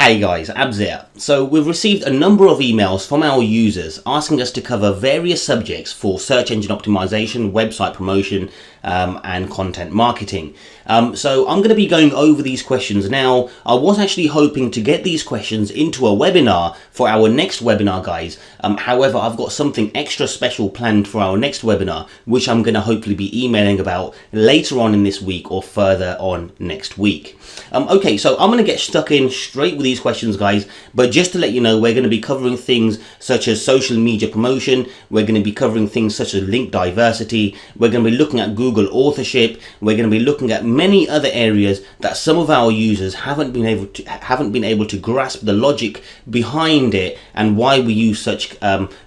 Hey guys, Abs here. So we've received a number of emails from our users asking us to cover various subjects for search engine optimization, website promotion, and content marketing. So I'm going to be going over these questions now. I was actually hoping to get these questions into a webinar for our next webinar, guys. However, I've got something extra special planned for our next webinar, which I'm going to hopefully be emailing about later on in this week or further on next week. Okay, so I'm going to get stuck in straight with these questions, guys, but just to let you know, we're going to be covering things such as social media promotion, we're going to be covering things such as link diversity, we're going to be looking at Google authorship, we're going to be looking at many other areas that some of our users haven't been able to grasp the logic behind it and why we use such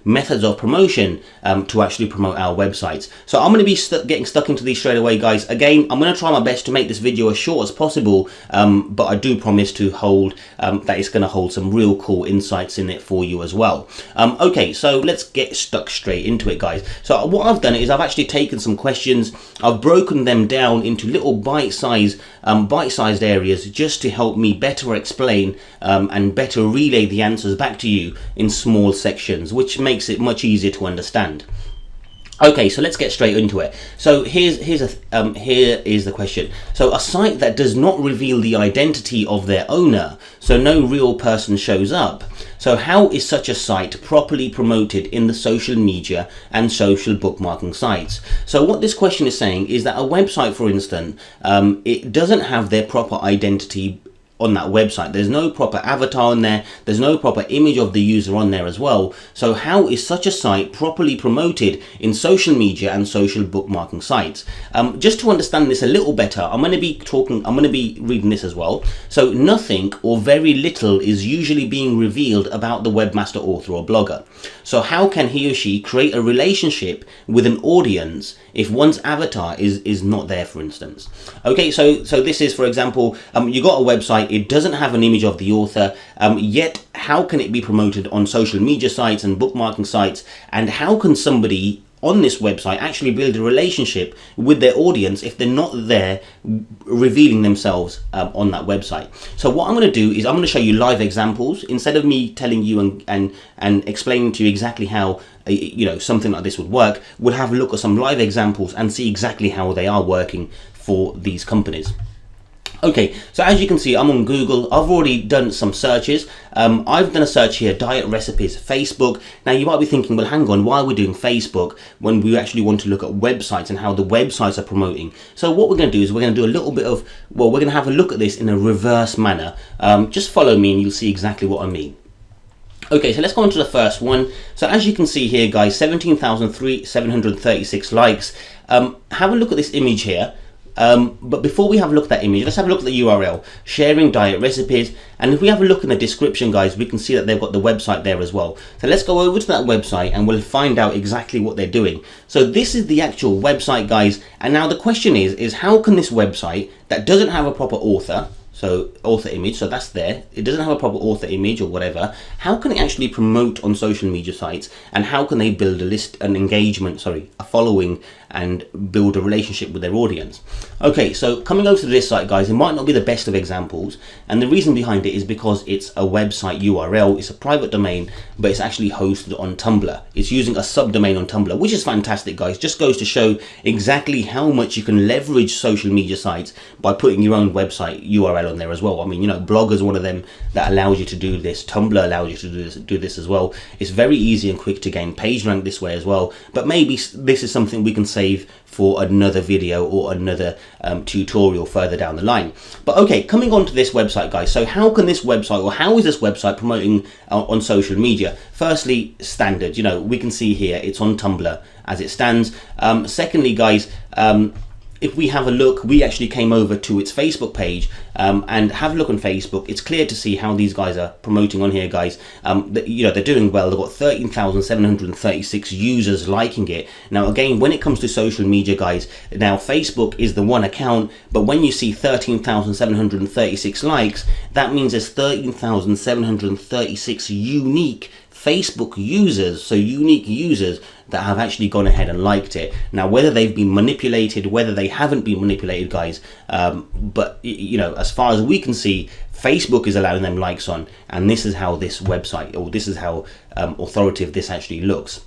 methods of promotion to actually promote our websites. So I'm going to be getting stuck into these straight away, guys. Again, I'm going to try my best to make this video as short as possible, but I do promise to hold that it's going to hold some real cool insights in it for you as well. Okay, so let's get stuck straight into it, guys. So what I've done is I've actually taken some questions, I've broken them down into little bite-sized areas just to help me better explain and better relay the answers back to you in small sections, which makes it much easier to understand. Okay, so let's get straight into it. So here is the question. So a site that does not reveal the identity of their owner, so no real person shows up. So how is such a site properly promoted in the social media and social bookmarking sites? So what this question is saying is that a website, for instance, it doesn't have their proper identity on that website. There's no proper avatar on there, there's no proper image of the user on there as well. So how is such a site properly promoted in social media and social bookmarking sites? Just to understand this a little better, I'm going to be reading this as well. So nothing or very little is usually being revealed about the webmaster, author or blogger. So how can he or she create a relationship with an audience if one's avatar is not there, for instance? Okay, so this is, for example, you got a website, it doesn't have an image of the author, yet how can it be promoted on social media sites and bookmarking sites? And how can somebody on this website actually build a relationship with their audience if they're not there revealing themselves on that website? So what I'm going to do is I'm going to show you live examples instead of me telling you and explaining to you exactly how something like this would work. We'll have a look at some live examples and see exactly how they are working for these companies. Okay, so as you can see, I'm on Google. I've already done some searches. I've done a search here, diet recipes, Facebook. Now you might be thinking, well, hang on, why are we doing Facebook when we actually want to look at websites and how the websites are promoting? So what we're going to do is we're going to do a little bit of, we're going to have a look at this in a reverse manner. Just follow me and you'll see exactly what I mean. Okay, so let's go on to the first one. So as you can see here, guys, 17,736 likes. Have a look at this image here. But before we have a look at that image, let's have a look at the URL, sharing diet recipes. And if we have a look in the description, guys, we can see that they've got the website there as well. So let's go over to that website and we'll find out exactly what they're doing. So this is the actual website, guys. And now the question is how can this website that doesn't have a proper author, so author image, so that's there, it doesn't have a proper author image or whatever, how can it actually promote on social media sites, and how can they build a following and build a relationship with their audience? Okay, so coming over to this site, guys, it might not be the best of examples, and the reason behind it is because it's a website URL, it's a private domain, but it's actually hosted on Tumblr. It's using a subdomain on Tumblr, which is fantastic, guys. Just goes to show exactly how much you can leverage social media sites by putting your own website URL on there as well. I mean, Blogger is one of them that allows you to do this. Tumblr allows you to do this as well. It's very easy and quick to gain page rank this way as well, but maybe this is something we can save for another video or another tutorial further down the line. But okay, coming on to this website, guys. So how can this website, or how is this website promoting on social media? Firstly, standard, we can see here it's on Tumblr as it stands. Secondly, guys, if we have a look, we actually came over to its Facebook page and have a look on Facebook. It's clear to see how these guys are promoting on here, guys. They're doing well. They've got 13,736 users liking it. Now, again, when it comes to social media, guys, now Facebook is the one account, but when you see 13,736 likes, that means there's 13,736 unique Facebook users, so unique users that have actually gone ahead and liked it. Now, whether they've been manipulated, whether they haven't been manipulated, guys, but you know, as far as we can see, Facebook is allowing them likes on, and this is how this website, or this is how authoritative this actually looks.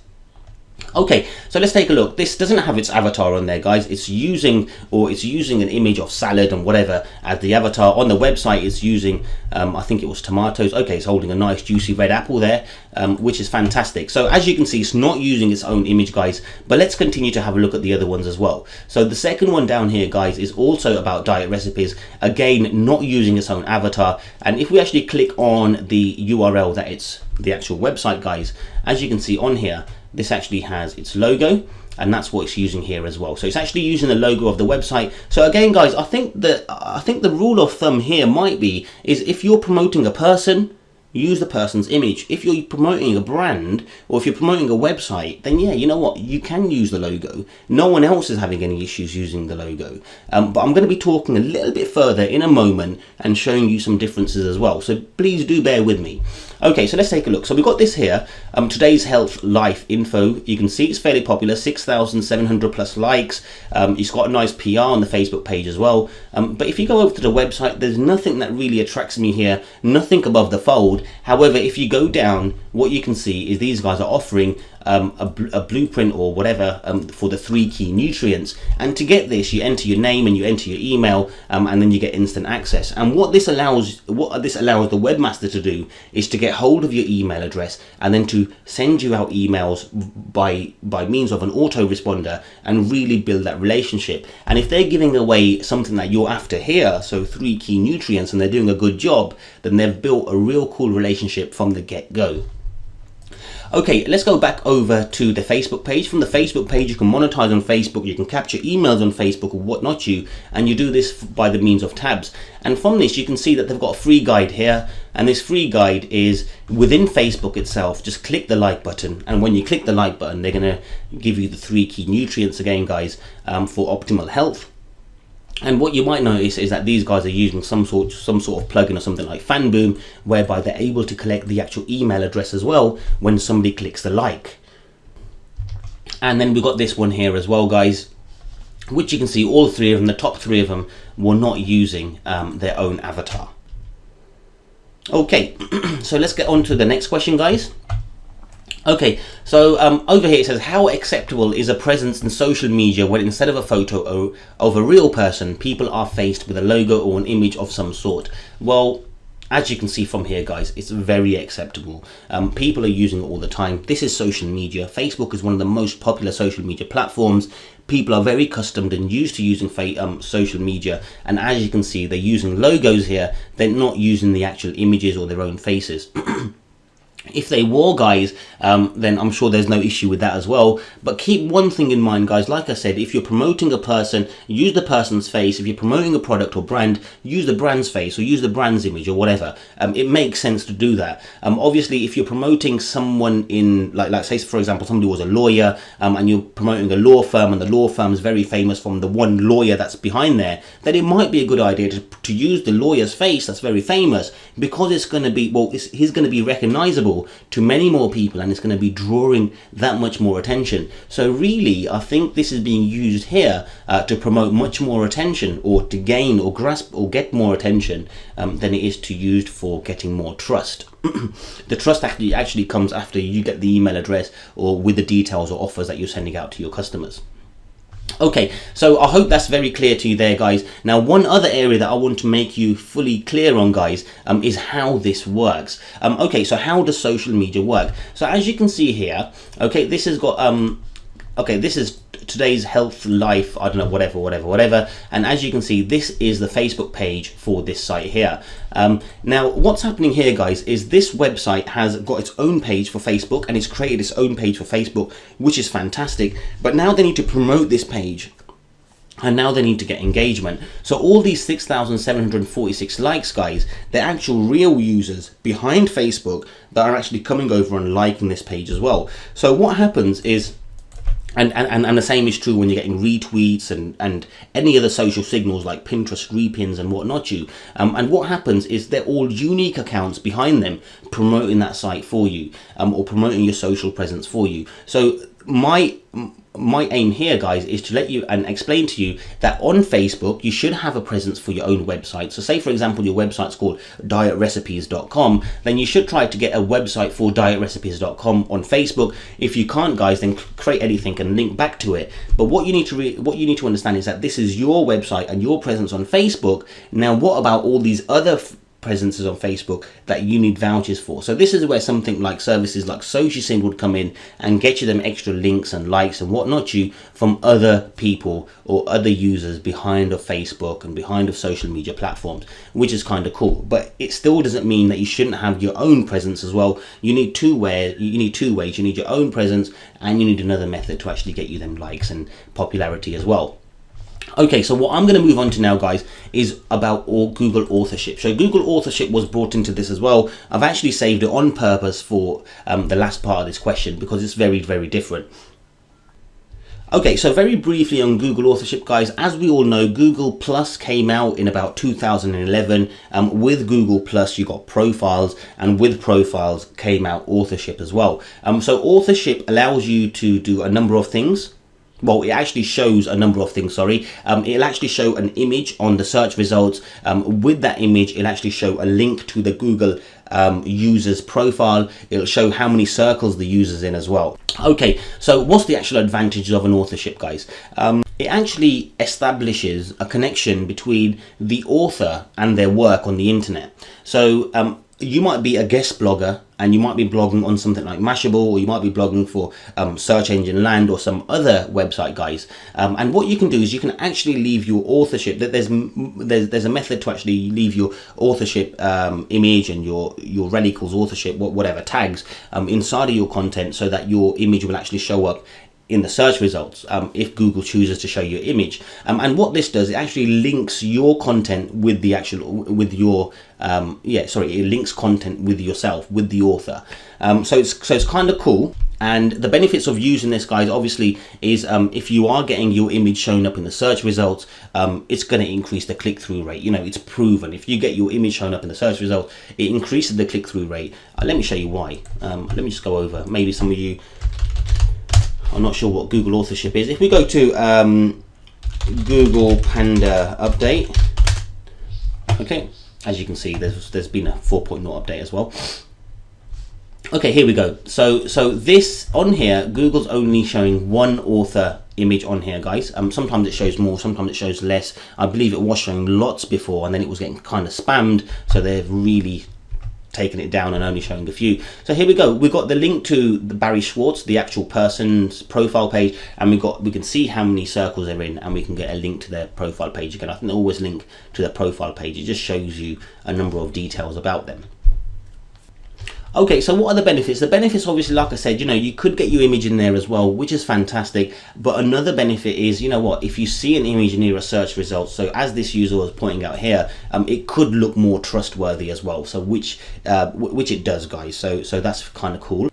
Okay, so let's take a look. This doesn't have its avatar on there, guys. It's using an image of salad and whatever as the avatar. On the website, it's using I think it was tomatoes. Okay, it's holding a nice juicy red apple there, which is fantastic. So as you can see, it's not using its own image, guys, but let's continue to have a look at the other ones as well. So the second one down here, guys, is also about diet recipes, again not using its own avatar. And if we actually click on the URL that it's the actual website, guys, as you can see on here, this actually has its logo, and that's what it's using here as well. So it's actually using the logo of the website. So again, guys, I think the rule of thumb here might be is if you're promoting a person, use the person's image. If you're promoting a brand, or if you're promoting a website, then yeah, you know what, you can use the logo. No one else is having any issues using the logo. But I'm going to be talking a little bit further in a moment and showing you some differences as well. So please do bear with me. Okay, so let's take a look. So we've got this here, today's health life info. You can see it's fairly popular, 6,700 plus likes. It's got a nice PR on the Facebook page as well. But if you go over to the website, there's nothing that really attracts me here, nothing above the fold. However, if you go down, what you can see is these guys are offering a blueprint or whatever for the 3 key nutrients, and to get this you enter your name and you enter your email, and then you get instant access. And what this allows the webmaster to do is to get hold of your email address and then to send you out emails by means of an autoresponder and really build that relationship. And if they're giving away something that you're after here, so 3 key nutrients, and they're doing a good job, then they've built a real cool relationship from the get-go. Okay, let's go back over to the Facebook page. From the Facebook page, you can monetize on Facebook, you can capture emails on Facebook or whatnot, and you do this by the means of tabs. And from this, you can see that they've got a free guide here, and this free guide is within Facebook itself. Just click the like button, and when you click the like button, they're going to give you the 3 key nutrients again, guys, for optimal health. And what you might notice is that these guys are using some sort of plugin or something like FanBoom, whereby they're able to collect the actual email address as well when somebody clicks the like. And then we've got this one here as well, guys, which you can see all 3 of them, the top 3 of them, were not using their own avatar. Okay, so let's get on to the next question, guys. Okay, so over here it says, how acceptable is a presence in social media when instead of a photo of a real person, people are faced with a logo or an image of some sort? Well, as you can see from here, guys, it's very acceptable. People are using it all the time. This is social media. Facebook is one of the most popular social media platforms. People are very accustomed and used to using social media, and as you can see, they're using logos here. They're not using the actual images or their own faces. If they were, guys, then I'm sure there's no issue with that as well. But keep one thing in mind, guys. Like I said, if you're promoting a person, use the person's face. If you're promoting a product or brand, use the brand's face or use the brand's image or whatever. It makes sense to do that. Obviously, if you're promoting someone in, like say, for example, somebody was a lawyer, and you're promoting a law firm, and the law firm is very famous from the one lawyer that's behind there, then it might be a good idea to use the lawyer's face that's very famous, because it's going to be, well, he's going to be recognizable to many more people, and it's going to be drawing that much more attention. So really, I think this is being used here to promote much more attention, or to gain or grasp or get more attention than it is to used for getting more trust. The trust actually comes after you get the email address or with the details or offers that you're sending out to your customers. Okay, so I hope that's very clear to you there, guys. Now, one other area that I want to make you fully clear on, guys, is how this works. Okay, so how does social media work? So as you can see here, okay, this has got okay, this is today's health life, I don't know, whatever, and as you can see, this is the Facebook page for this site here. Now what's happening here, guys, is this website has got its own page for Facebook, and it's created its own page for Facebook, which is fantastic. But now they need to promote this page, and now they need to get engagement. So all these 6,746 likes, guys, they're actual real users behind Facebook that are actually coming over and liking this page as well. So what happens is, And the same is true when you're getting retweets and any other social signals like Pinterest repins and whatnot. And what happens is they're all unique accounts behind them promoting that site for you, or promoting your social presence for you. So my aim here, guys, is to let you and explain to you that on Facebook you should have a presence for your own website. So say for example your website's called dietrecipes.com, then you should try to get a website for dietrecipes.com on Facebook. If you can't, guys, then create anything and link back to it. But what you need to understand is that this is your website and your presence on Facebook. Now what about all these other presences on Facebook that you need vouchers for? So this is where something like services like SocialSend would come in and get you them extra links and likes and whatnot from other people or other users behind of Facebook and behind of social media platforms, which is kind of cool. But it still doesn't mean that you shouldn't have your own presence as well. You need two ways. You need your own presence, and you need another method to actually get you them likes and popularity as well. Okay, so what I'm going to move on to now, guys, is about Google authorship. So Google authorship was brought into this as well. I've actually saved it on purpose for the last part of this question because it's very, very different. Okay, so very briefly on Google authorship, guys, as we all know, Google Plus came out in about 2011. With Google Plus, you got profiles, and with profiles came out authorship as well. So authorship allows you to do a number of things. Well, it actually shows a number of things, sorry. It'll actually show an image on the search results. With that image, it'll actually show a link to the Google user's profile. It'll show how many circles the user's in as well. Okay, so what's the actual advantages of an authorship, guys? It actually establishes a connection between the author and their work on the internet. So you might be a guest blogger and you might be blogging on something like Mashable, or you might be blogging for Search Engine Land or some other website, guys. And what you can do is you can actually leave your authorship. There's a method to actually leave your authorship image and your relicles authorship, whatever tags inside of your content, so that your image will actually show up in the search results if Google chooses to show your image. And what this does, it actually links your content with the actual, it links content with yourself, with the author. So it's kind of cool. And the benefits of using this, guys, obviously is if you are getting your image shown up in the search results, it's going to increase the click-through rate. You know, it's proven. If you get your image shown up in the search results, it increases the click-through rate. Let me show you why. Let me just go over. Maybe some of you, I'm not sure what Google authorship is. If we go to Google Panda update, okay, as you can see, there's been a 4.0 update as well. Okay, here we go. So this on here, Google's only showing one author image on here, guys. Sometimes it shows more, sometimes it shows less. I believe it was showing lots before, and then it was getting kind of spammed, so they've really taken it down and only showing a few. So here we go. We've got the link to the Barry Schwartz, the actual person's profile page, and we can see how many circles they're in, and we can get a link to their profile page. Again, I think they always link to their profile page. It just shows you a number of details about them. Okay, so what are the benefits? The benefits, obviously, like I said, you could get your image in there as well, which is fantastic. But another benefit is, you know what, if you see an image near a search result, so as this user was pointing out here, it could look more trustworthy as well. So which it does, guys. So that's kind of cool.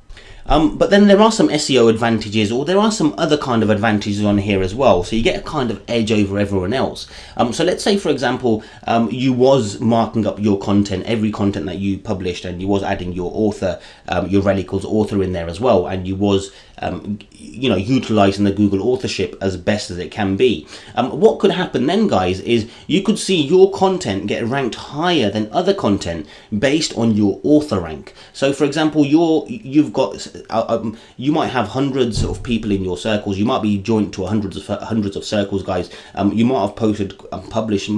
But then there are some SEO advantages, or there are some other kind of advantages on here as well. So you get a kind of edge over everyone else. So let's say, for example, you was marking up your content, every content that you published, and you was adding your author, your relicles author in there as well, and you was utilizing the Google authorship as best as it can be. What could happen then, guys, is you could see your content get ranked higher than other content based on your author rank. So for example, you might have hundreds of people in your circles. You might be joined to hundreds of circles, guys. You might have posted and published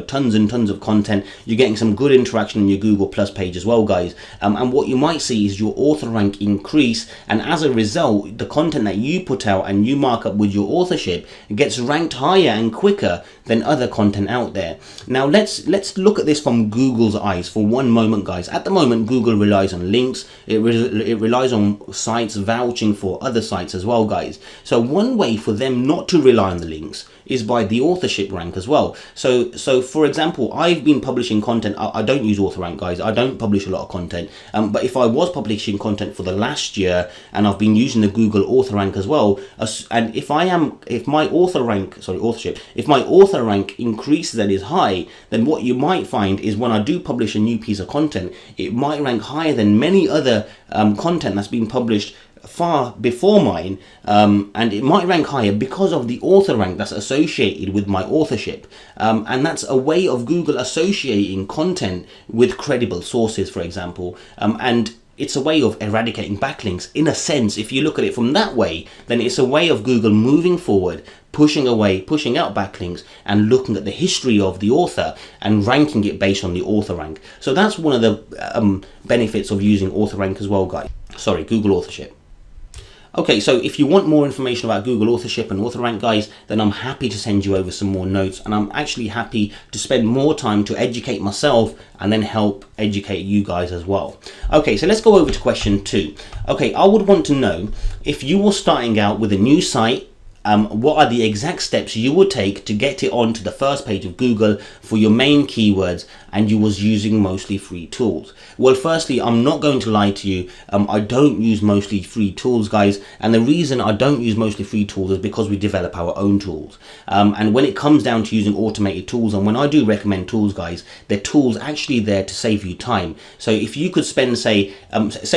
tons and tons of content. You're getting some good interaction on your Google Plus page as well, guys. And what you might see is your author rank increase, and as a result, the content that you put out and you mark up with your authorship gets ranked higher and quicker than other content out there. Now let's look at this from Google's eyes for one moment, guys. At the moment, Google relies on links. It relies on sites vouching for other sites as well, guys. So one way for them not to rely on the links is by the authorship rank as well. So for example, I've been publishing content. I don't use author rank, guys. I don't publish a lot of content, but if I was publishing content for the last year and I've been using the Google author rank as well, and if my author rank increases and is high, then what you might find is when I do publish a new piece of content, it might rank higher than many other content that's been published far before mine, and it might rank higher because of the author rank that's associated with my authorship, and that's a way of Google associating content with credible sources, for example, and it's a way of eradicating backlinks. In a sense, if you look at it from that way, then it's a way of Google moving forward, pushing out backlinks and looking at the history of the author and ranking it based on the author rank. So that's one of the benefits of using author rank as well, guys. Sorry, Google authorship. Okay, so if you want more information about Google authorship and author rank, guys, then I'm happy to send you over some more notes, and I'm actually happy to spend more time to educate myself and then help educate you guys as well. Okay, so let's go over to question 2. Okay, I would want to know, if you were starting out with a new site, what are the exact steps you would take to get it onto the first page of Google for your main keywords, and you was using mostly free tools? Well, firstly, I'm not going to lie to you. I don't use mostly free tools, guys, and the reason I don't use mostly free tools is because we develop our own tools. And when it comes down to using automated tools, and when I do recommend tools, guys, they're tools actually there to save you time. So if you could spend, say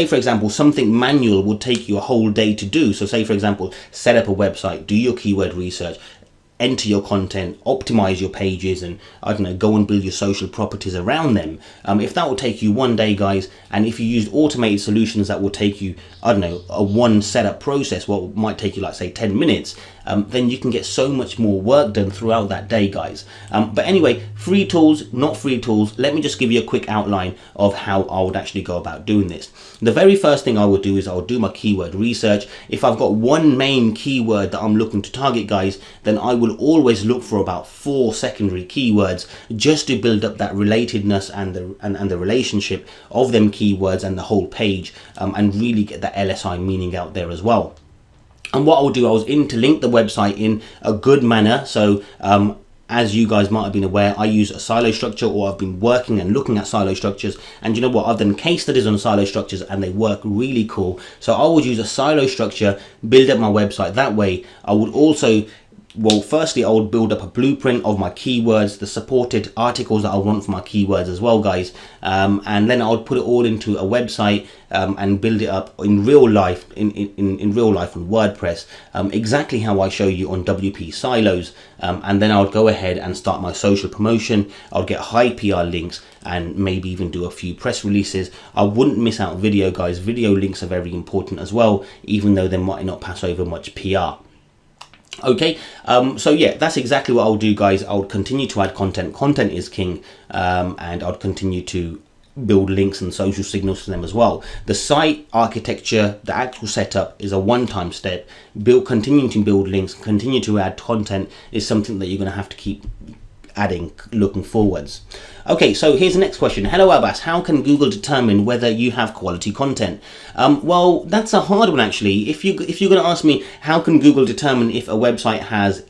for example, something manual would take you a whole day to do. So say for example, set up a website, do your keyword research, enter your content, optimize your pages, and I don't know, go and build your social properties around them. If that will take you one day, guys, and if you used automated solutions that will take you, I don't know, a one setup process, what might take you like say 10 minutes, then you can get so much more work done throughout that day, guys. But anyway, free tools, not free tools, let me just give you a quick outline of how I would actually go about doing this. The very first thing I would do is I would do my keyword research. If I've got one main keyword that I'm looking to target, guys, then I will always look for about 4 secondary keywords just to build up that relatedness and the relationship of them keywords and the whole page, and really get that LSI meaning out there as well. And what I'll do, I'll interlink the website in a good manner. So as you guys might have been aware, I use a silo structure, or I've been working and looking at silo structures, and you know what, I've done case studies on silo structures and they work really cool. So I would use a silo structure, build up my website that way. I would also, well, firstly, I would build up a blueprint of my keywords, the supported articles that I want for my keywords as well, guys. And then I would put it all into a website and build it up in real life, in real life on WordPress, exactly how I show you on WP Silos. And then I would go ahead and start my social promotion. I would get high PR links and maybe even do a few press releases. I wouldn't miss out video, guys. Video links are very important as well, even though they might not pass over much PR. Okay, so yeah, that's exactly what I'll do, guys. I'll continue to add content. Content is king, and I'll continue to build links and social signals to them as well. The site architecture, the actual setup, is a one-time step. Continuing to build links, continue to add content is something that you're going to have to keep adding looking forwards. Okay, so here's the next question. Hello Abbas, how can Google determine whether you have quality content? Well, that's a hard one actually. If you're going to ask me how can Google determine if a website has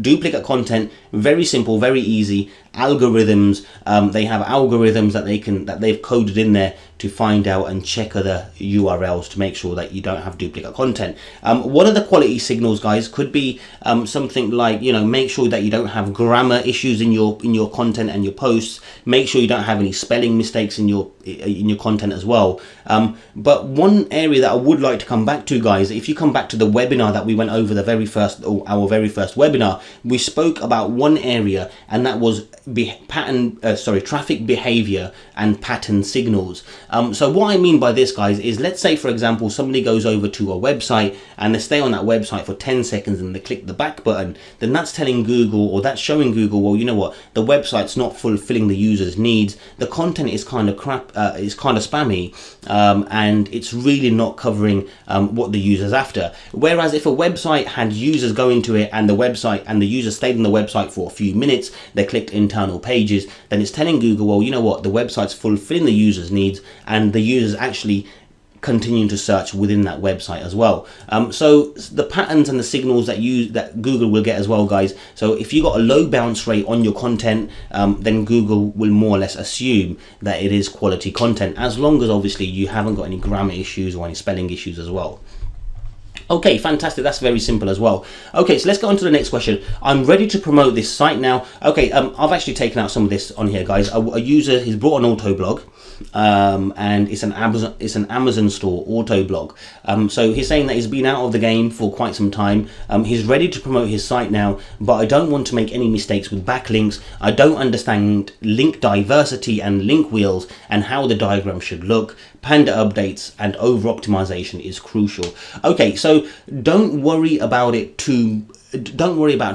duplicate content, very simple, very easy. Algorithms, they have algorithms that they've coded in there to find out and check other URLs to make sure that you don't have duplicate content. One of the quality signals, guys, could be something like, you know, make sure that you don't have grammar issues in your content and your posts. Make sure you don't have any spelling mistakes in your content as well. But one area that I would like to come back to, guys, if you come back to the webinar that we went over, our very first webinar, we spoke about one area, and that was traffic behavior and pattern signals. So what I mean by this, guys, is let's say, for example, somebody goes over to a website and they stay on that website for 10 seconds and they click the back button. Then that's telling Google, or that's showing Google, well, you know what, the website's not fulfilling the user's needs. The content is kind of crap, it's kind of spammy, and it's really not covering what the user's after. Whereas if a website had users go into it and the user stayed on the website for a few minutes, they clicked internal pages, then it's telling Google, well, you know what, the website's fulfilling the user's needs and the user's actually continuing to search within that website as well. So the patterns and the signals that Google will get as well, guys. So if you got a low bounce rate on your content, then Google will more or less assume that it is quality content, as long as obviously you haven't got any grammar issues or any spelling issues as well. Okay, fantastic. That's very simple as well. Okay, so let's go on to the next question. I'm ready to promote this site now. Okay, I've actually taken out some of this on here, guys. A user, he's brought an auto blog, and it's an Amazon store auto blog. So he's saying that he's been out of the game for quite some time. He's ready to promote his site now, but I don't want to make any mistakes with backlinks. I don't understand link diversity and link wheels and how the diagram should look. Panda updates and over optimization is crucial. Okay, so don't worry about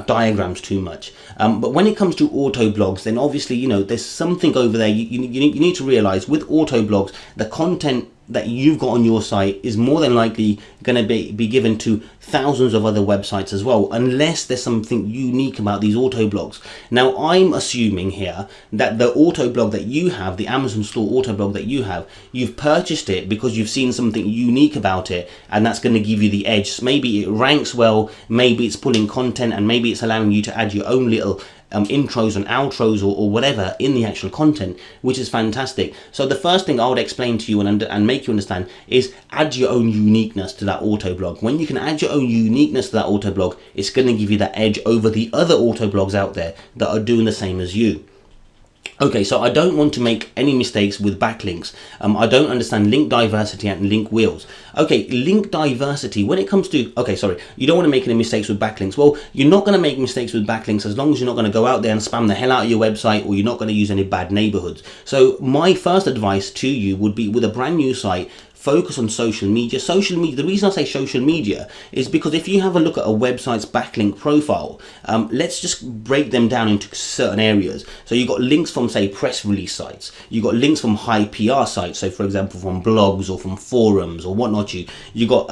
diagrams too much, but when it comes to auto blogs, then obviously, you know, there's something over there. You need to realize with auto blogs, the content that you've got on your site is more than likely going to be given to thousands of other websites as well, unless there's something unique about these auto blogs. Now, I'm assuming here that the auto blog that you have, the Amazon store auto blog that you have, you've purchased it because you've seen something unique about it, and that's going to give you the edge. So maybe it ranks well, maybe it's pulling content, and maybe it's allowing you to add your own little intros and outros or whatever in the actual content, which is fantastic. So the first thing I would explain to you and make you understand is add your own uniqueness to that auto blog. When you can add your own uniqueness to that auto blog, it's going to give you that edge over the other auto blogs out there that are doing the same as you. Okay, so I don't want to make any mistakes with backlinks. I don't understand link diversity and link wheels. Okay, link diversity, when it comes to, you don't want to make any mistakes with backlinks. Well, you're not going to make mistakes with backlinks as long as you're not going to go out there and spam the hell out of your website, or you're not going to use any bad neighborhoods. So my first advice to you would be, with a brand new site, focus on social media. Social media, the reason I say social media is because if you have a look at a website's backlink profile, let's just break them down into certain areas. So you've got links from, say, press release sites. You've got links from high PR sites. So for example, from blogs or from forums or whatnot. You got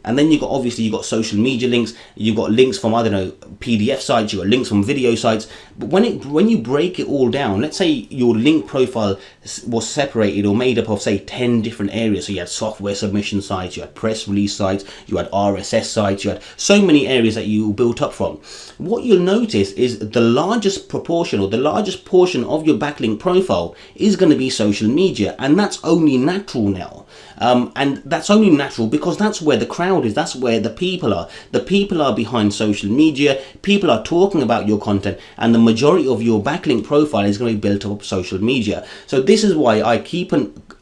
and then you've got social media links. You've got links from, I don't know, PDF sites. You've got links from video sites. But when you break it all down, let's say your link profile was separated or made up of, say, 10 different areas. So you had software submission sites, you had press release sites, you had RSS sites, you had so many areas that you built up from. What you'll notice is the largest proportion or the largest portion of your backlink profile is going to be social media. And that's only natural now. And that's only natural because that's where the crowd is. That's where the people are. The people are behind social media. People are talking about your content, and the majority of your backlink profile is going to be built up social media. So this is why I keep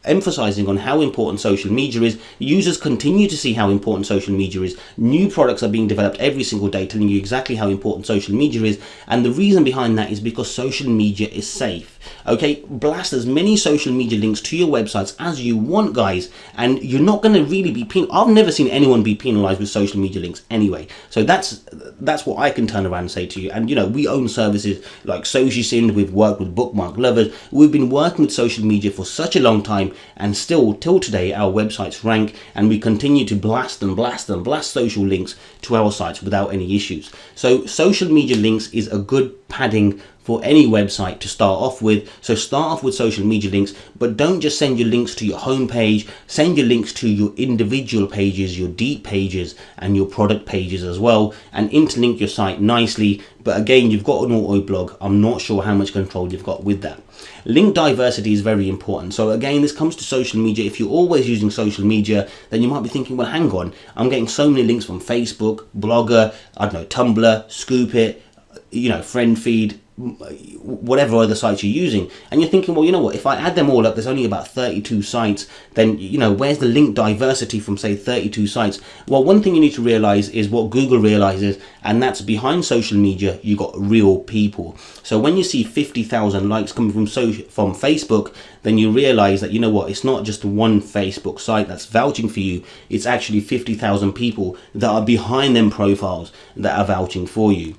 emphasizing on how important social media is. Users continue to see how important social media is. New products are being developed every single day telling you exactly how important social media is. And the reason behind that is because social media is safe. Okay, blast as many social media links to your websites as you want, guys, and you're not going to really be I've never seen anyone be penalized with social media links anyway. So that's what I can turn around and say to you. And you know, we own services like SocialSync. We've worked with Bookmark Lovers. We've been working with social media for such a long time, and still till today our websites rank, and we continue to blast social links to our sites without any issues. So social media links is a good padding for any website to start off with. So start off with social media links, but don't just send your links to your homepage. Send your links to your individual pages, your deep pages, and your product pages as well, and interlink your site nicely. But again, you've got an auto blog. I'm not sure how much control you've got with that. Link diversity is very important. So again, this comes to social media. If you're always using social media, then you might be thinking, well, hang on, I'm getting so many links from Facebook, Blogger, I don't know, Tumblr, Scoop It, you know, Friend Feed, whatever other sites you're using, and you're thinking, well, you know what, if I add them all up, there's only about 32 sites, then, you know, where's the link diversity from, say, 32 sites? Well, one thing you need to realize is what Google realizes, and that's behind social media, you got real people. So when you see 50,000 likes coming from Facebook, then you realize that, you know what, it's not just one Facebook site that's vouching for you, it's actually 50,000 people that are behind them profiles that are vouching for you.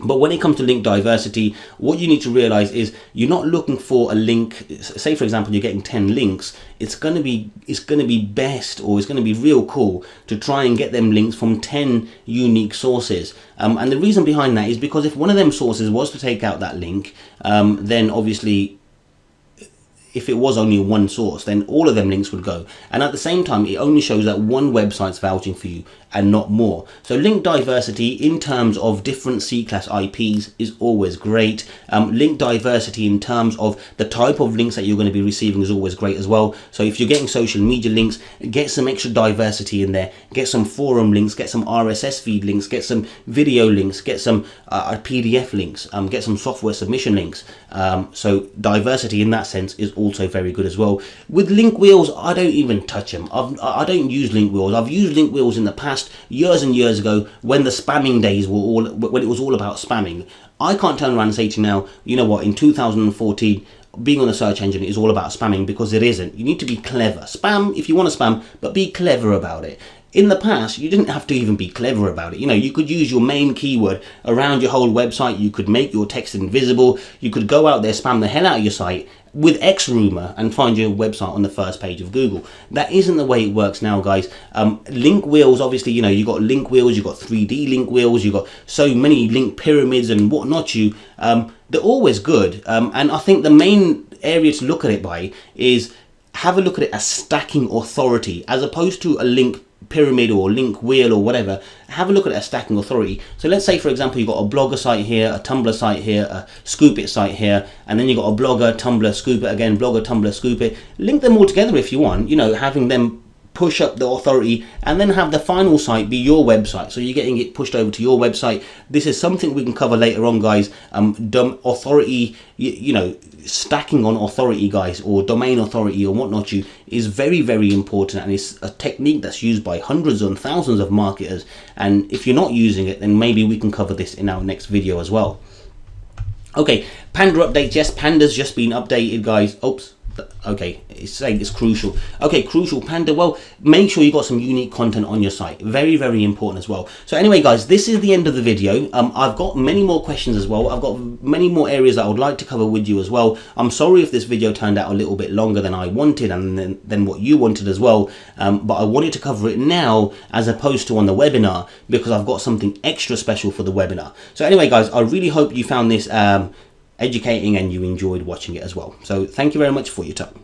But when it comes to link diversity, what you need to realize is you're not looking for a link. Say, for example, you're getting 10 links. It's going to be best, or it's going to be real cool to try and get them links from 10 unique sources. And the reason behind that is because if one of them sources was to take out that link, then obviously, if it was only one source, then all of them links would go. And at the same time, it only shows that one website's vouching for you and not more. So link diversity in terms of different C-class IPs is always great. Link diversity in terms of the type of links that you're going to be receiving is always great as well. So if you're getting social media links, get some extra diversity in there. Get some forum links, get some RSS feed links, get some video links, get some PDF links, get some software submission links. So diversity in that sense is also very good as well. With link wheels, I don't even touch them. I don't use link wheels. I've used link wheels in the past, years and years ago, when the spamming days were when it was all about spamming. I can't turn around and say to you now, you know what, in 2014, being on a search engine is all about spamming, because it isn't. You need to be clever. Spam if you want to spam, but be clever about it. In the past, you didn't have to even be clever about it. You know, you could use your main keyword around your whole website. You could make your text invisible. You could go out there, spam the hell out of your site with X rumor and find your website on the first page of Google. That isn't the way it works now, guys. Link wheels, obviously, you know, you got link wheels, you got 3D link wheels, you got so many link pyramids and whatnot. They're always good. And I think the main area to look at it by is have a look at it as stacking authority, as opposed to a link pyramid or link wheel or whatever. Have a look at it as stacking authority. So let's say, for example, you've got a blogger site here, a Tumblr site here, a Scoop It site here, and then you've got a blogger, Tumblr, Scoop It again, blogger, Tumblr, Scoop It. Link them all together if you want, you know, having them push up the authority, and then have the final site be your website, so you're getting it pushed over to your website. This is something we can cover later on, guys. Authority, you know, stacking on authority, guys, or domain authority or whatnot, is very, very important, and it's a technique that's used by hundreds and thousands of marketers. And if you're not using it, then maybe we can cover this in our next video as well. Okay, Panda updates. Yes, Panda's just been updated, guys. Oops. Okay, it's saying it's crucial. Okay, crucial Panda. Well, make sure you got some unique content on your site. Very, very important as well. So anyway, guys, this is the end of the video. I've got many more questions as well. I've got many more areas that I would like to cover with you as well. I'm sorry if this video turned out a little bit longer than I wanted, and than what you wanted as well. But I wanted to cover it now as opposed to on the webinar, because I've got something extra special for the webinar. So anyway, guys, I really hope you found this educating and you enjoyed watching it as well. So thank you very much for your time.